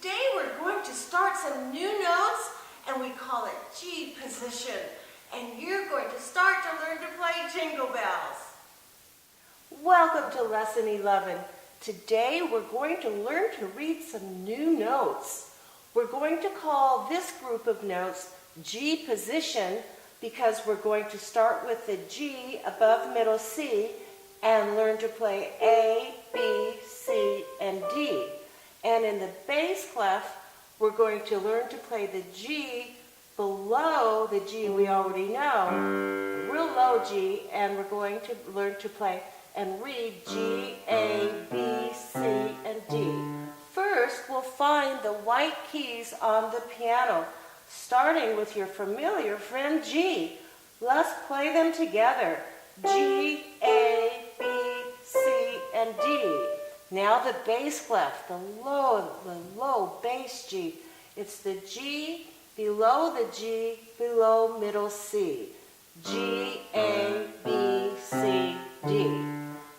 Today we're going to start some new notes, and we call it G position. And you're going to start to learn to play Jingle Bells. Welcome to Lesson 11. Today we're going to learn to read some new notes. We're going to call this group of notes G position because we're going to start with the G above middle C and learn to play A, B, C, and D. And in the bass clef, we're going to learn to play the G below the G we already know, a real low G, and we're going to learn to play and read G, A, B, C, and D. First, we'll find the white keys on the piano, starting with your familiar friend G. Let's play them together. G, A, B, C, and D. Now the bass clef, the low bass G. It's the G below the G below middle C. G, A, B, C, D.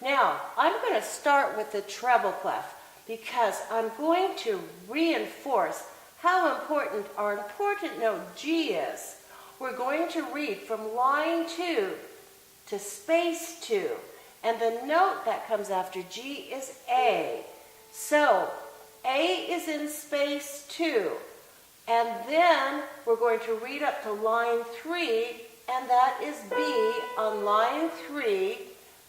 Now, I'm going to start with the treble clef because I'm going to reinforce how important our important note G is. We're going to read from line 2 to space 2. And the note that comes after G is A. So, A is in space 2. And then we're going to read up to line 3, and that is B on line 3,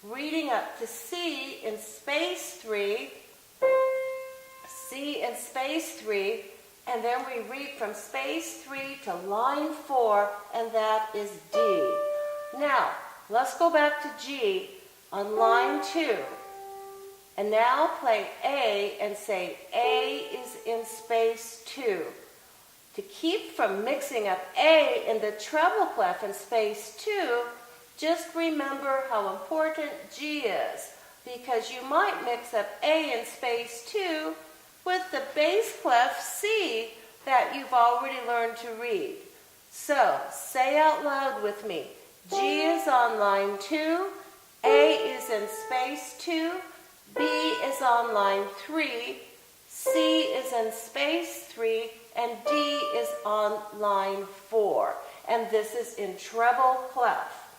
reading up to C in space 3, C in space 3, and then we read from space 3 to line 4, and that is D. Now, let's go back to G on line 2. And now play A and say A is in space 2. To keep from mixing up A in the treble clef in space 2, just remember how important G is, because you might mix up A in space 2 with the bass clef C that you've already learned to read. So, say out loud with me. G is on line 2, A is in space 2, B is on line 3, C is in space 3, and D is on line 4. And this is in treble clef.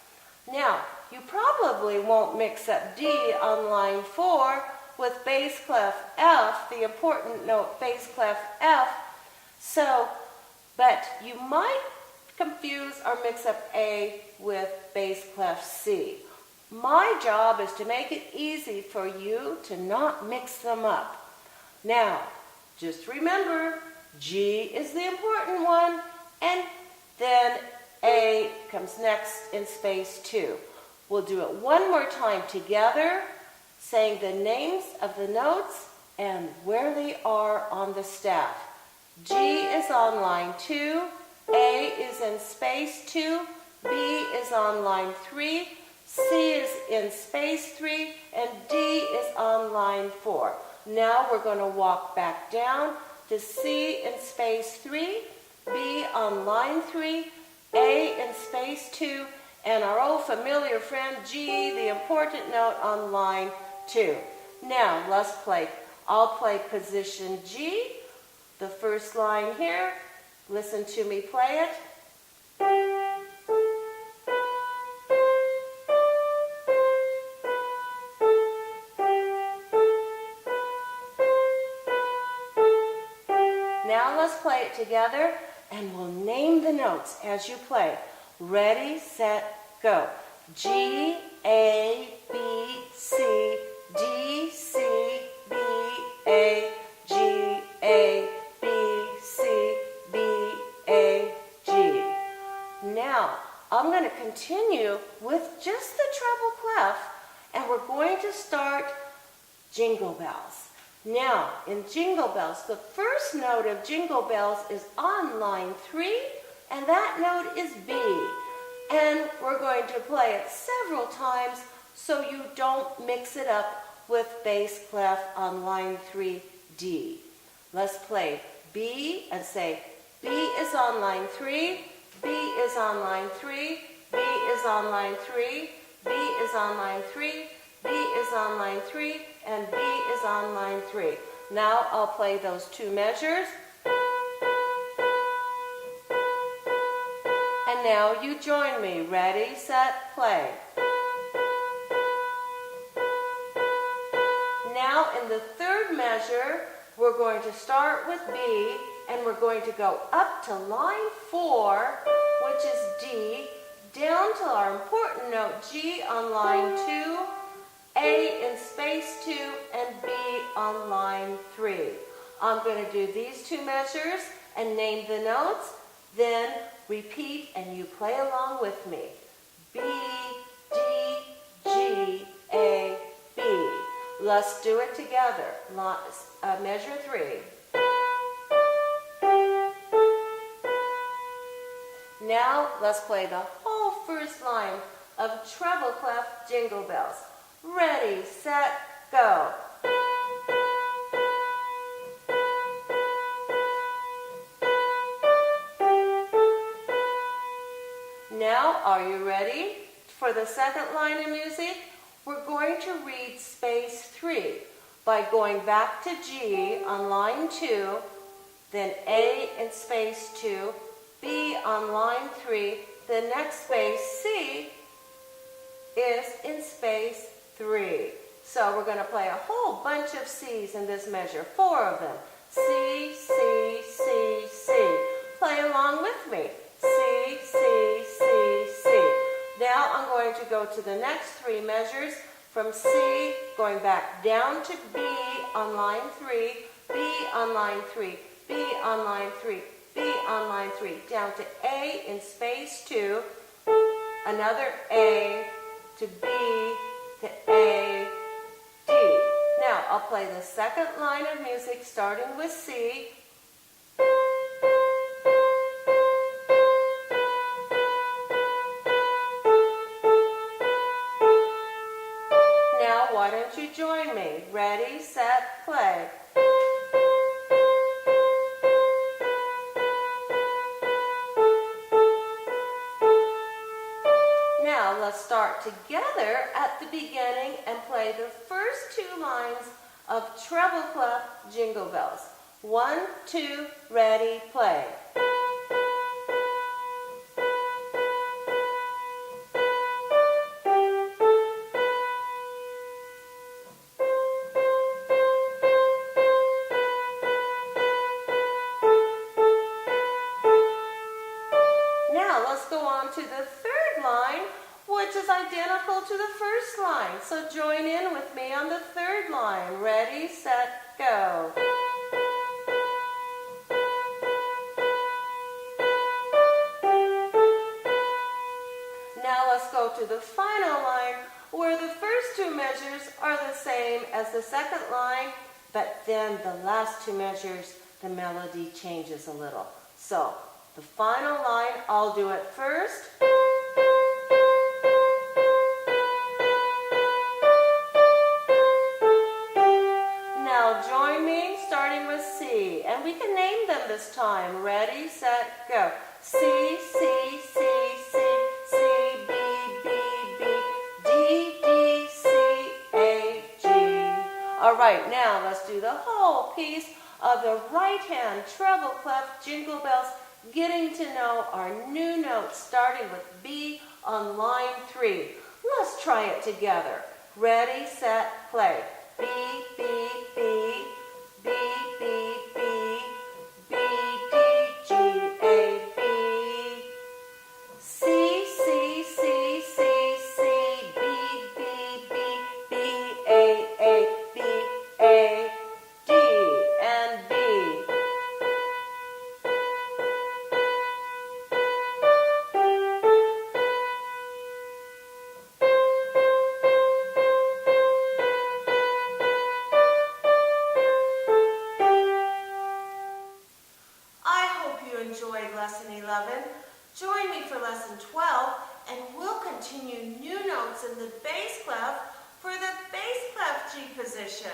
Now, you probably won't mix up D on line 4 with bass clef F, the important note bass clef F. But you might confuse or mix up A with bass clef C. My job is to make it easy for you to not mix them up. Now, just remember, G is the important one, and then A comes next in space 2. We'll do it one more time together, saying the names of the notes and where they are on the staff. G is on line 2, A is in space 2, B is on line 3, C is in space 3, and D is on line 4. Now we're going to walk back down to C in space 3, B on line 3, A in space 2, and our old familiar friend G, the important note, on line 2. Now let's play. I'll play position G, the first line here. Listen to me play it. Now let's play it together, and we'll name the notes as you play. Ready, set, go. G, A, B, C, D, C, B, A, G, A, B, C, B, A, G. Now, I'm going to continue with just the treble clef, and we're going to start Jingle Bells. Now, in Jingle Bells, the first note of Jingle Bells is on line 3, and that note is B. And we're going to play it several times so you don't mix it up with bass clef on line 3, D. Let's play B and say B is on line 3, B is on line 3, B is on line 3, B is on line 3, B is on line 3, and B is on line 3. Now I'll play those two measures. And now you join me. Ready, set, play. Now in the third measure, we're going to start with B, and we're going to go up to line 4, which is D, down to our important note G on line 2, A in space 2, and B on line 3. I'm going to do these two measures and name the notes, then repeat and you play along with me. B, D, G, A, B. Let's do it together. Measure 3. Now let's play the whole first line of treble clef Jingle Bells. Ready, set, go. Now, are you ready for the second line of music? We're going to read space 3 by going back to G on line 2, then A in space 2, B on line 3, the next space, C, is in space 3. So we're going to play a whole bunch of C's in this measure, 4 of them. C, C, C, C. Play along with me. C, C, C, C. Now I'm going to go to the next 3 measures from C, going back down to B on line 3, B on line 3, B on line 3, B on line 3, down to A in space 2, another A to B to A, D. Now I'll play the second line of music starting with C. Now why don't you join me? Ready, set, play. Now let's start together at the beginning and play the first 2 lines of treble clef Jingle Bells. 1, 2, ready, play. Now let's go on to the third line, which is identical to the first line. So join in with me on the third line. Ready, set, go. Now let's go to the final line, where the first 2 measures are the same as the second line, but then the last 2 measures, the melody changes a little. So the final line, I'll do it first. Now join me, starting with C, and we can name them this time. Ready, set, go. C, C, C, C, C, B, B, B, D, D, C, A, G. All right, now let's do the whole piece of the right hand treble clef Jingle Bells, getting to know our new notes, starting with B on line 3. Let's try it together. Ready, set, play. B, B, B, B, B, B, B, D, G, A, B. C, C, C, C, C, B, B, B, B, A, B, A, D, and B. Enjoyed Lesson 11. Join me for Lesson 12 and we'll continue new notes in the bass clef for the bass clef G position.